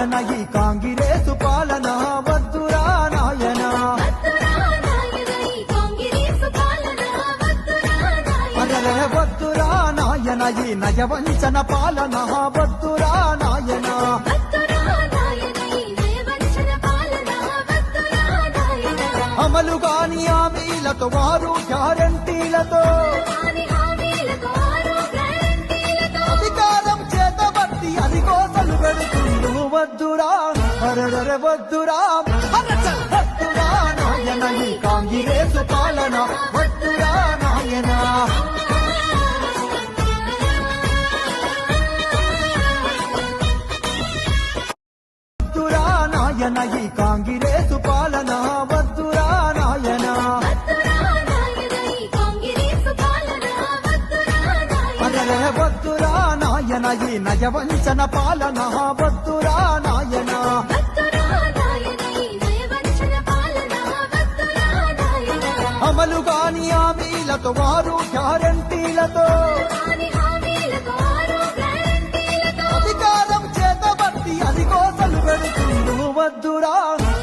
నాయన ఈ కాంగిరేసు పాలన వద్దురా నాయన అరే వద్దురా నాయన ఈ నయవంచన పాలన వద్దురా నాయన అమలు కాని హామీలతో వారు గ్యారంటీలతో అధికారం చేతబట్టి అరికోసలు పెడుతుండు వద్దురా అరడర వద్దురా వద్దురా నాయన ఈ కాంగిరేసు పాలన వద్దురా నాయన వద్దురా నాయన ఈ కాంగిరేసు పాలన వద్దురా నాయన అరే వద్దురా నాయన ఈ నయవంచన పాలన వద్దురా నాయన అమలు కాని హామీలతో వారు గ్యారంటీలతో